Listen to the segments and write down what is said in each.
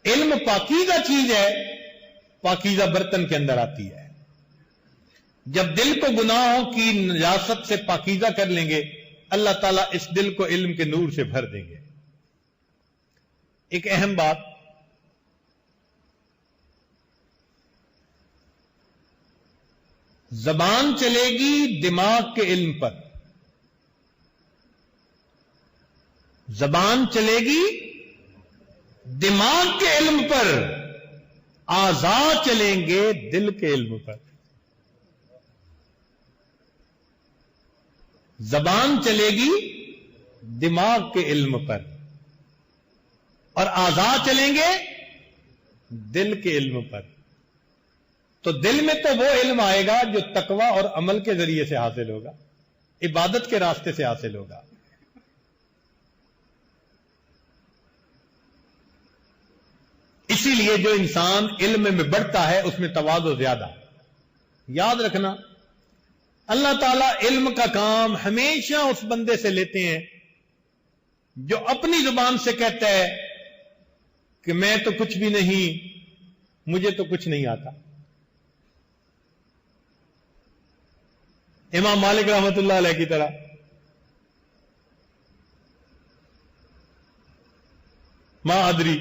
علم پاکیزہ چیز ہے، پاکیزہ برتن کے اندر آتی ہے. جب دل کو گناہوں کی نجاست سے پاکیزہ کر لیں گے، اللہ تعالیٰ اس دل کو علم کے نور سے بھر دیں گے. ایک اہم بات، زبان چلے گی دماغ کے علم پر، زبان چلے گی دماغ کے علم پر، اعضاء چلیں گے دل کے علم پر. زبان چلے گی دماغ کے علم پر اور اعضاء چلیں گے دل کے علم پر. تو دل میں تو وہ علم آئے گا جو تقوی اور عمل کے ذریعے سے حاصل ہوگا، عبادت کے راستے سے حاصل ہوگا. اسی لیے جو انسان علم میں بڑھتا ہے اس میں تواضع زیادہ. یاد رکھنا، اللہ تعالیٰ علم کا کام ہمیشہ اس بندے سے لیتے ہیں جو اپنی زبان سے کہتا ہے کہ میں تو کچھ بھی نہیں، مجھے تو کچھ نہیں آتا. امام مالک رحمت اللہ علیہ کی طرح ما ادری،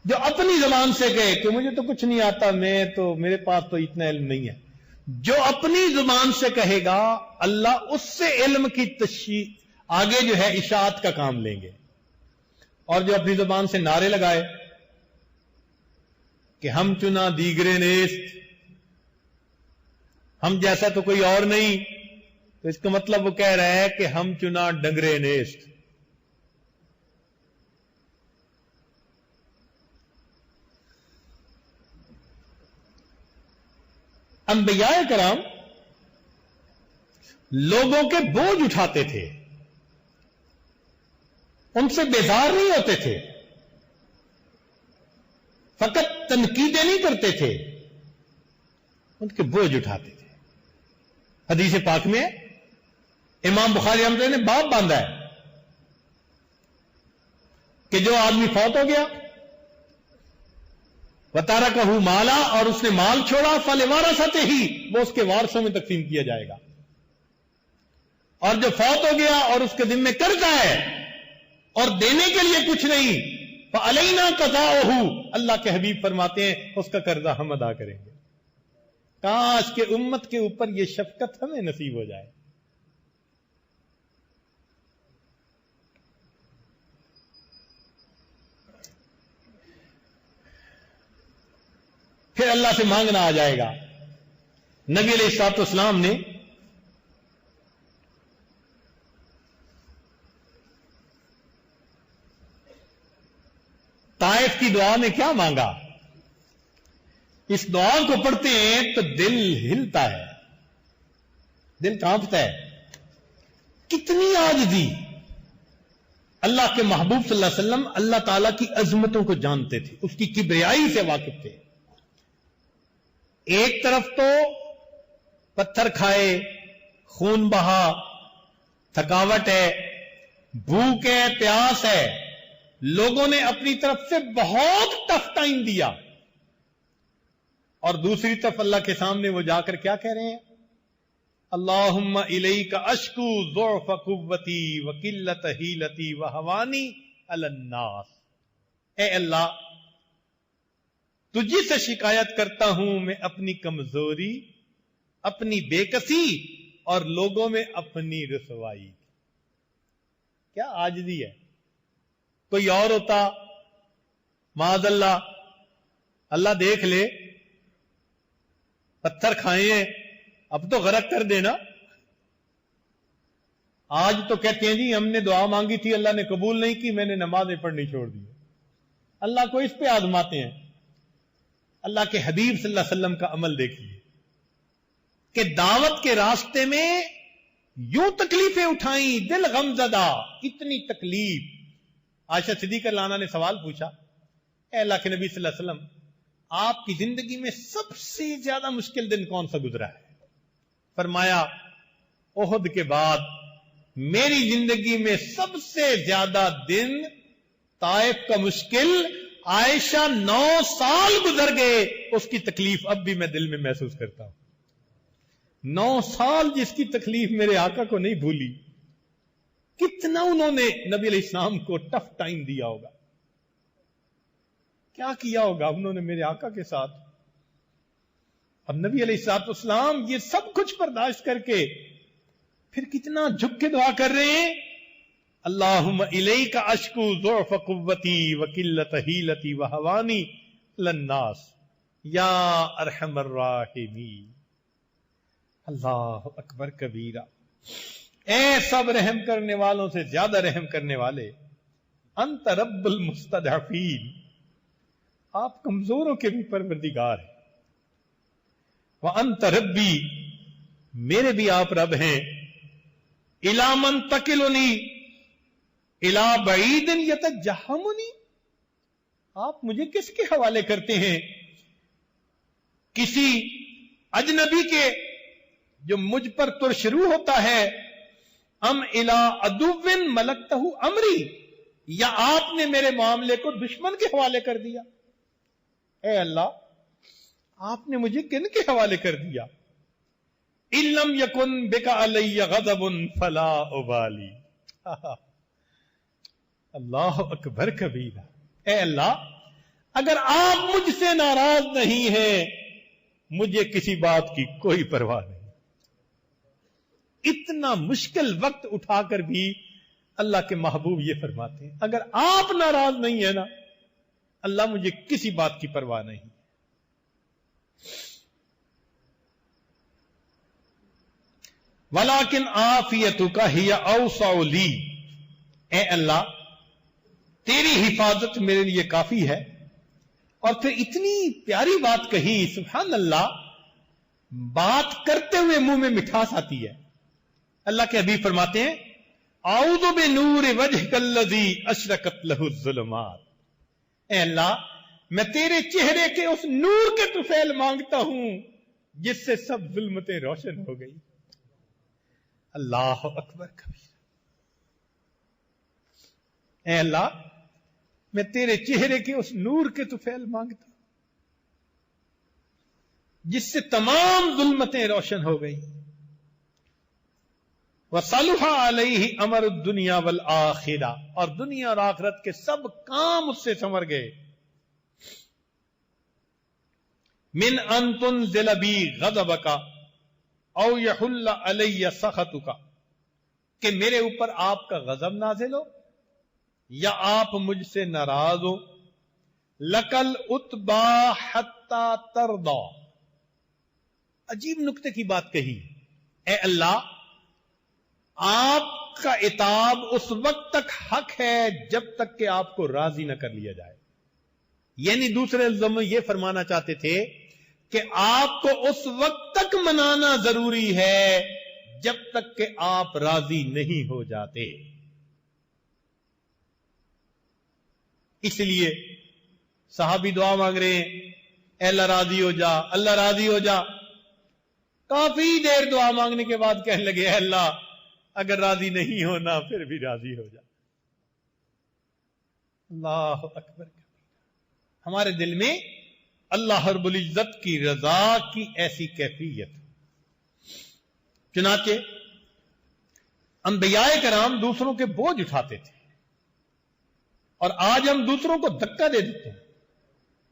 جو اپنی زبان سے کہے کہ مجھے تو کچھ نہیں آتا، میرے پاس تو اتنا علم نہیں ہے. جو اپنی زبان سے کہے گا اللہ اس سے علم کی تشریح آگے جو ہے اشاعت کا کام لیں گے. اور جو اپنی زبان سے نعرے لگائے کہ ہم چنا دیگرے نیست، ہم جیسا تو کوئی اور نہیں، تو اس کا مطلب وہ کہہ رہا ہے کہ ہم چنا ڈنگرے نیست. انبیاء کرام لوگوں کے بوجھ اٹھاتے تھے، ان سے بیزار نہیں ہوتے تھے، فقط تنقیدیں نہیں کرتے تھے، ان کے بوجھ اٹھاتے تھے. حدیث پاک میں امام بخاری رحمۃ اللہ نے باب باندھا ہے کہ جو آدمی فوت ہو گیا وَتَرَكَهُ مَالًا، اور اس نے مال چھوڑا، فَلِوَارَثَتِهِ، وہ اس کے وارثوں میں تقسیم کیا جائے گا. اور جو فوت ہو گیا اور اس کے ذمہ قرض ہے اور دینے کے لیے کچھ نہیں، فَعَلَيْنَا قَضَاؤُهُ، اللہ کے حبیب فرماتے ہیں اس کا قرضہ ہم ادا کریں گے. کاش کہ امت کے اوپر یہ شفقت ہمیں نصیب ہو جائے. پھر اللہ سے مانگنا آ جائے گا. نبی علیہ الصلوۃ والسلام نے طائف کی دعا میں کیا مانگا؟ اس دعا کو پڑھتے ہیں تو دل ہلتا ہے، دل کانپتا ہے. کتنی عاجزی. اللہ کے محبوب صلی اللہ علیہ وسلم اللہ تعالیٰ کی عظمتوں کو جانتے تھے، اس کی کبریائی سے واقف تھے. ایک طرف تو پتھر کھائے، خون بہا، تھکاوٹ ہے، بھوک ہے، پیاس ہے، لوگوں نے اپنی طرف سے بہت ٹف ٹائم دیا، اور دوسری طرف اللہ کے سامنے وہ جا کر کیا کہہ رہے ہیں؟ اللہم الیک اشکو ضعف قوتی وقلت حیلتی وہوانی علی الناس. اے اللہ، تجھی سے شکایت کرتا ہوں میں اپنی کمزوری، اپنی بے کسی اور لوگوں میں اپنی رسوائی. کیا عاجزی ہے. کوئی اور ہوتا معاذ اللہ دیکھ لے، پتھر کھائے ہیں اب تو غرق کر دینا. آج تو کہتے ہیں جی ہم نے دعا مانگی تھی اللہ نے قبول نہیں کی، میں نے نمازیں پڑھنی چھوڑ دی. اللہ کو اس پہ آزماتے ہیں. اللہ کے حبیب صلی اللہ علیہ وسلم کا عمل دیکھیے کہ دعوت کے راستے میں یوں تکلیفیں اٹھائیں، دل غمزدہ، اتنی تکلیف. عائشہ صدیقہ لانا نے سوال پوچھا، اے اللہ کے نبی صلی اللہ علیہ وسلم، آپ کی زندگی میں سب سے زیادہ مشکل دن کون سا گزرا ہے؟ فرمایا احد کے بعد میری زندگی میں سب سے زیادہ دن طائف کا مشکل عائشہ 9 سال گزر گئے، اس کی تکلیف اب بھی میں دل میں محسوس کرتا ہوں۔ 9 سال جس کی تکلیف میرے آقا کو نہیں بھولی، کتنا انہوں نے نبی علیہ السلام کو ٹف ٹائم دیا ہوگا، کیا کیا ہوگا انہوں نے میرے آقا کے ساتھ۔ اب نبی علیہ السلام یہ سب کچھ برداشت کر کے پھر کتنا جھک کے دعا کر رہے ہیں، اللہم الیک اشکو ضعف قوتی وقلت حیلتی وہوانی للناس یا ارحم الراحمین۔ اللہ اکبر کبیرہ، اے سب رحم کرنے والوں سے زیادہ رحم کرنے والے، انت رب المستضعفین، آپ کمزوروں کے بھی پروردگار ہیں، وانت ربی، میرے بھی آپ رب ہیں، الی من تکلنی الی بعید یتجہمنی، آپ مجھے کس کے حوالے کرتے ہیں؟ کسی اجنبی کے جو مجھ پر ترشروع ہوتا ہے، ام الی عدو ملکتہ امری، یا آپ نے میرے معاملے کو دشمن کے حوالے کر دیا؟ اے اللہ، آپ نے مجھے کن کے حوالے کر دیا؟ ان لم یکن بک علی غضب فلا ابالی، اللہ اکبر کبیرہ، اے اللہ اگر آپ مجھ سے ناراض نہیں ہیں مجھے کسی بات کی کوئی پرواہ نہیں۔ اتنا مشکل وقت اٹھا کر بھی اللہ کے محبوب یہ فرماتے ہیں اگر آپ ناراض نہیں ہیں نا، اللہ مجھے کسی بات کی پرواہ نہیں۔ ولیکن عافیتک ہی اوسع لی، اے اللہ تیری حفاظت میرے لیے کافی ہے۔ اور پھر اتنی پیاری بات کہی، سبحان اللہ، بات کرتے ہوئے منہ میں مٹھاس آتی ہے۔ اللہ کے حبیب فرماتے ہیں اعوذ بنور وجہک الذی اشرقت لہ الظلمات، اے اللہ میں تیرے چہرے کے اس نور کے طفیل مانگتا ہوں جس سے سب ظلمتیں روشن ہو گئی۔ اللہ اکبر کبیر، اے اللہ میں تیرے چہرے کے اس نور کے طفیل مانگتا ہوں جس سے تمام ظلمتیں روشن ہو گئی۔ وصلح علیہ امر الدنیا والآخرہ، اور دنیا اور آخرت کے سب کام اس سے سنور گئے۔ من ان تنزل بی غضبک او یحل علی سخطک، کہ میرے اوپر آپ کا غضب نازل ہو یا آپ مجھ سے ناراض ہو۔ لکل اتبا حتی ترضا، عجیب نکتے کی بات کہی، اے اللہ آپ کا عتاب اس وقت تک حق ہے جب تک کہ آپ کو راضی نہ کر لیا جائے۔ یعنی دوسرے لفظوں میں یہ فرمانا چاہتے تھے کہ آپ کو اس وقت تک منانا ضروری ہے جب تک کہ آپ راضی نہیں ہو جاتے۔ اس لیے صحابی دعا مانگ رہے ہیں، اے اللہ راضی ہو جا، اللہ راضی ہو جا۔ کافی دیر دعا مانگنے کے بعد کہنے لگے، اے اللہ اگر راضی نہیں ہونا پھر بھی راضی ہو جا۔ اللہ اکبر، ہمارے دل میں اللہ رب العزت کی رضا کی ایسی کیفیت۔ چنانچہ انبیاء کرام دوسروں کے بوجھ اٹھاتے تھے، اور آج ہم دوسروں کو دھکا دے دیتے ہیں،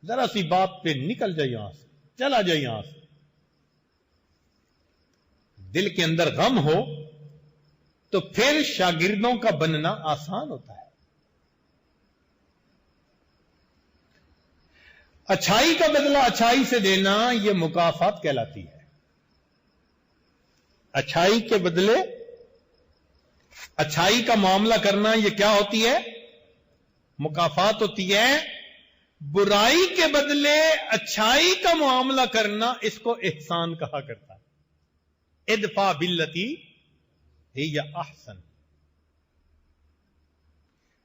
ذرا سی بات پہ نکل جائے یہاں سے، چلا جائے یہاں سے۔ دل کے اندر غم ہو تو پھر شاگردوں کا بننا آسان ہوتا ہے۔ اچھائی کا بدلہ اچھائی سے دینا یہ مکافات کہلاتی ہے۔ اچھائی کے بدلے اچھائی کا معاملہ کرنا یہ کیا ہوتی ہے؟ مکافات ہوتی ہے۔ برائی کے بدلے اچھائی کا معاملہ کرنا اس کو احسان کہا کرتا ہے۔ ادفع باللتی ہی احسن۔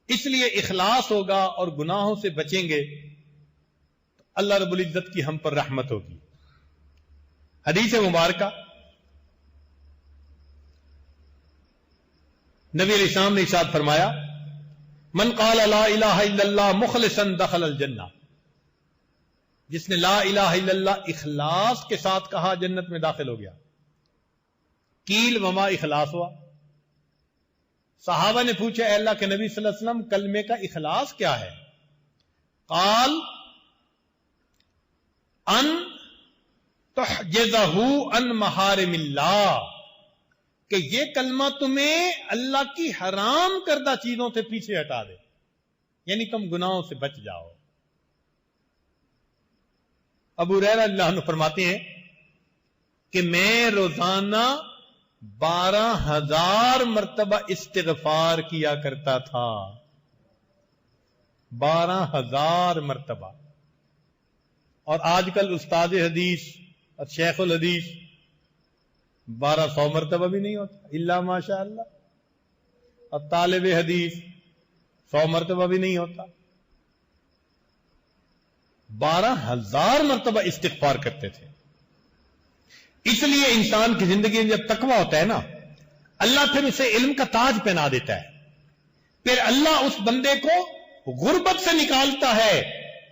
اس لیے اخلاص ہوگا اور گناہوں سے بچیں گے تو اللہ رب العزت کی ہم پر رحمت ہوگی۔ حدیث مبارکہ نبی علیہ السلام نے ارشاد فرمایا، من قال لا الہ الا اللہ مخلصا دخل الجنہ، جس نے لا الہ الا اللہ اخلاص کے ساتھ کہا جنت میں داخل ہو گیا۔ قیل وما اخلاص ہوا؟ صحابہ نے پوچھا اے اللہ کے نبی صلی اللہ علیہ وسلم کلمے کا اخلاص کیا ہے؟ قال ان تحجزہ عن محارم اللہ، کہ یہ کلمہ تمہیں اللہ کی حرام کردہ چیزوں سے پیچھے ہٹا دے، یعنی تم گناہوں سے بچ جاؤ۔ ابو ہریرہ رضی اللہ عنہ فرماتے ہیں کہ میں روزانہ 12,000 مرتبہ استغفار کیا کرتا تھا، 12,000 مرتبہ۔ اور آج کل استاد حدیث اور شیخ الحدیث 1200 مرتبہ بھی نہیں ہوتا الا ماشاء اللہ، اور طالب حدیث 100 مرتبہ بھی نہیں ہوتا، 12,000 مرتبہ استغفار کرتے تھے۔ اس لیے انسان کی زندگی میں جب تقویٰ ہوتا ہے نا، اللہ پھر اسے علم کا تاج پہنا دیتا ہے، پھر اللہ اس بندے کو غربت سے نکالتا ہے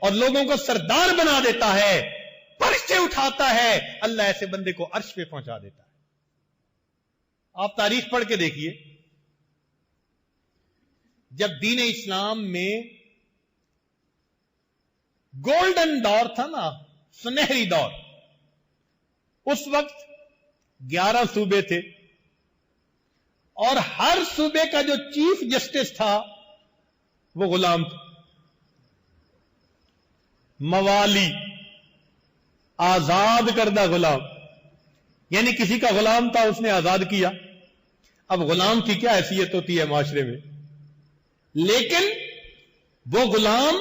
اور لوگوں کو سردار بنا دیتا ہے، فرش سے اٹھاتا ہے، اللہ ایسے بندے کو عرش پہ پہنچا دیتا ہے۔ آپ تاریخ پڑھ کے دیکھیے، جب دین اسلام میں گولڈن دور تھا نا، سنہری دور، اس وقت 11 صوبے تھے، اور ہر صوبے کا جو چیف جسٹس تھا وہ غلام تھا، موالی، آزاد کردہ غلام، یعنی کسی کا غلام تھا اس نے آزاد کیا۔ اب غلام کی کیا حیثیت ہوتی ہے معاشرے میں، لیکن وہ غلام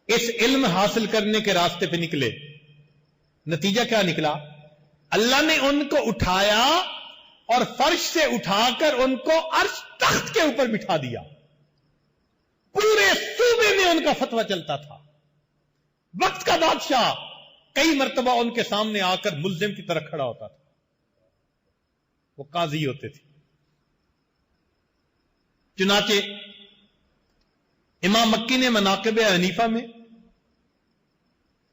اس علم حاصل کرنے کے راستے پہ نکلے، نتیجہ کیا نکلا؟ اللہ نے ان کو اٹھایا اور فرش سے اٹھا کر ان کو عرش تخت کے اوپر بٹھا دیا، پورے صوبے میں ان کا فتویٰ چلتا تھا۔ وقت کا بادشاہ کئی مرتبہ ان کے سامنے آ کر ملزم کی طرح کھڑا ہوتا تھا، وہ قاضی ہوتے تھے۔ چنانچہ امام مکی نے مناقب حنیفہ میں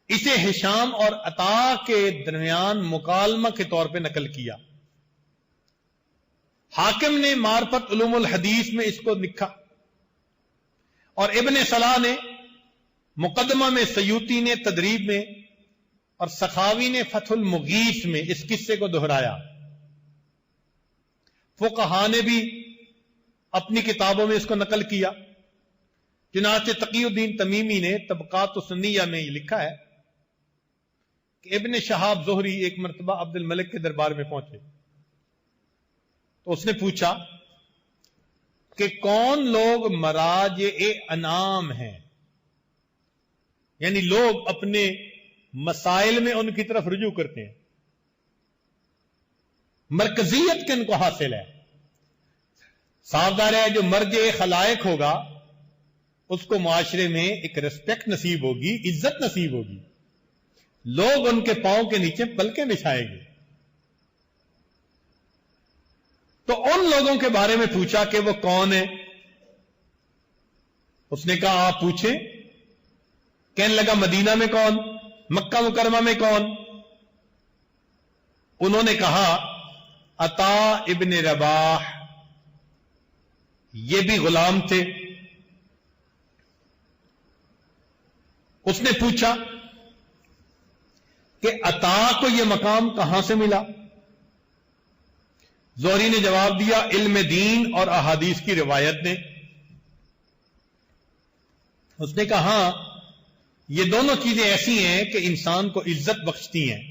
اسے ہشام اور عطا کے درمیان مکالمہ کے طور پہ نقل کیا۔ حاکم نے معرفت علوم الحدیث میں اس کو لکھا، اور ابن صلاح نے مقدمہ میں، سیوطی نے تدریب میں، اور سخاوی نے فتح المغیث میں اس قصے کو دہرایا۔ فقہا نے بھی اپنی کتابوں میں اس کو نقل کیا۔ چنانچہ تقی الدین تمیمی نے طبقات السنیہ میں یہ لکھا ہے کہ ابن شہاب زہری ایک مرتبہ عبد الملک کے دربار میں پہنچے تو اس نے پوچھا کہ کون لوگ مراجع انعام ہیں، یعنی لوگ اپنے مسائل میں ان کی طرف رجوع کرتے ہیں، مرکزیت کن کو حاصل ہے؟ صاف ظاہر ہے جو مرجع خلائق ہوگا اس کو معاشرے میں ایک ریسپیکٹ نصیب ہوگی، عزت نصیب ہوگی، لوگ ان کے پاؤں کے نیچے پلکیں بچھائیں گے۔ تو ان لوگوں کے بارے میں پوچھا کہ وہ کون ہے؟ اس نے کہا آپ پوچھیں۔ کہنے لگا مدینہ میں کون، مکہ مکرمہ میں کون؟ انہوں نے کہا عطا ابن رباح، یہ بھی غلام تھے۔ اس نے پوچھا کہ عطا کو یہ مقام کہاں سے ملا؟ زہری نے جواب دیا علم دین اور احادیث کی روایت نے۔ اس نے کہا ہاں، یہ دونوں چیزیں ایسی ہیں کہ انسان کو عزت بخشتی ہیں۔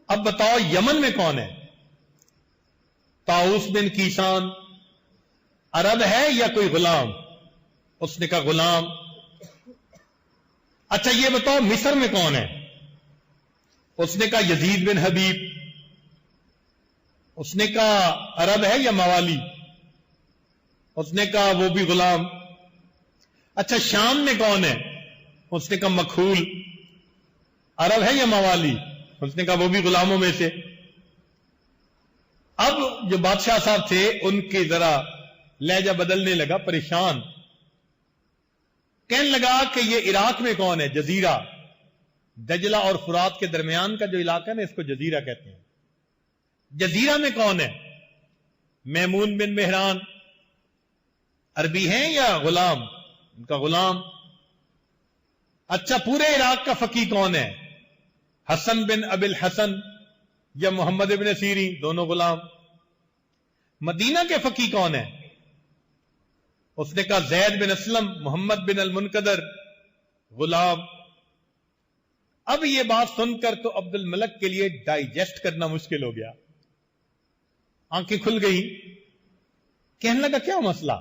اب بتاؤ یمن میں کون ہے؟ طاؤس بن کیسان عرب ہے یا کوئی غلام؟ اس نے کہا غلام۔ اچھا یہ بتاؤ مصر میں کون ہے؟ اس نے کہا یزید بن حبیب۔ اس نے کہا عرب ہے یا موالی؟ اس نے کہا وہ بھی غلام۔ اچھا شام میں کون ہے؟ اس نے کہا مکھول۔ عرب ہے یا موالی؟ اس نے کہا وہ بھی غلاموں میں سے۔ اب جو بادشاہ صاحب تھے ان کے ذرا لہجہ بدلنے لگا، پریشان، کہنے لگا کہ یہ عراق میں کون ہے؟ جزیرہ، دجلہ اور فرات کے درمیان کا جو علاقہ ہے نا، اس کو جزیرہ کہتے ہیں۔ جزیرہ میں کون ہے؟ میمون بن مہران عربی ہیں یا غلام؟ ان کا غلام۔ اچھا، پورے عراق کا فقی کون ہے؟ حسن بن ابی الحسن یا محمد ابن سیری، دونوں غلام۔ مدینہ کے فقی کون ہے؟ اس نے کہا زید بن اسلم، محمد بن المنقدر، غلام۔ اب یہ بات سن کر تو عبد الملک کے لیے ڈائجسٹ کرنا مشکل ہو گیا، آنکھیں کھل گئی، کہنے لگا کیا مسئلہ؟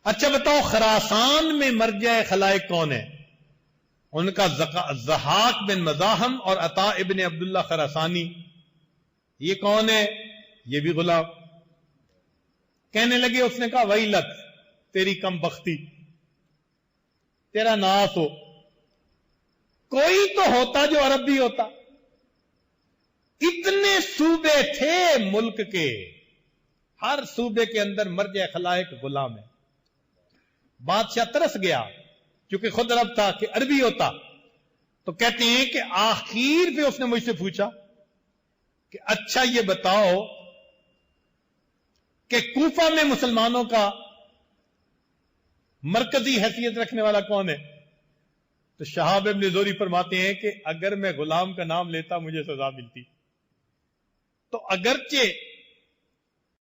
اچھا بتاؤ، خراسان میں مرجع خلائق کون ہے؟ ان کا ضحاک بن مزاحم اور عطا ابن عبداللہ خراسانی۔ یہ کون ہے؟ یہ بھی غلام۔ کہنے لگے، اس نے کہا ویلک، تیری کم بختی، تیرا ناس ہو، کوئی تو ہوتا جو عرب بھی ہوتا۔ اتنے صوبے تھے ملک کے، ہر صوبے کے اندر مرجع خلائق غلام ہے۔ بادشاہ ترس گیا، کیونکہ خود عرب تھا، کہ عربی ہوتا۔ تو کہتے ہیں کہ آخر پہ اس نے مجھ سے پوچھا کہ اچھا یہ بتاؤ کہ کوفہ میں مسلمانوں کا مرکزی حیثیت رکھنے والا کون ہے؟ تو شہاب ابن زوری فرماتے ہیں کہ اگر میں غلام کا نام لیتا مجھے سزا ملتی۔ تو اگرچہ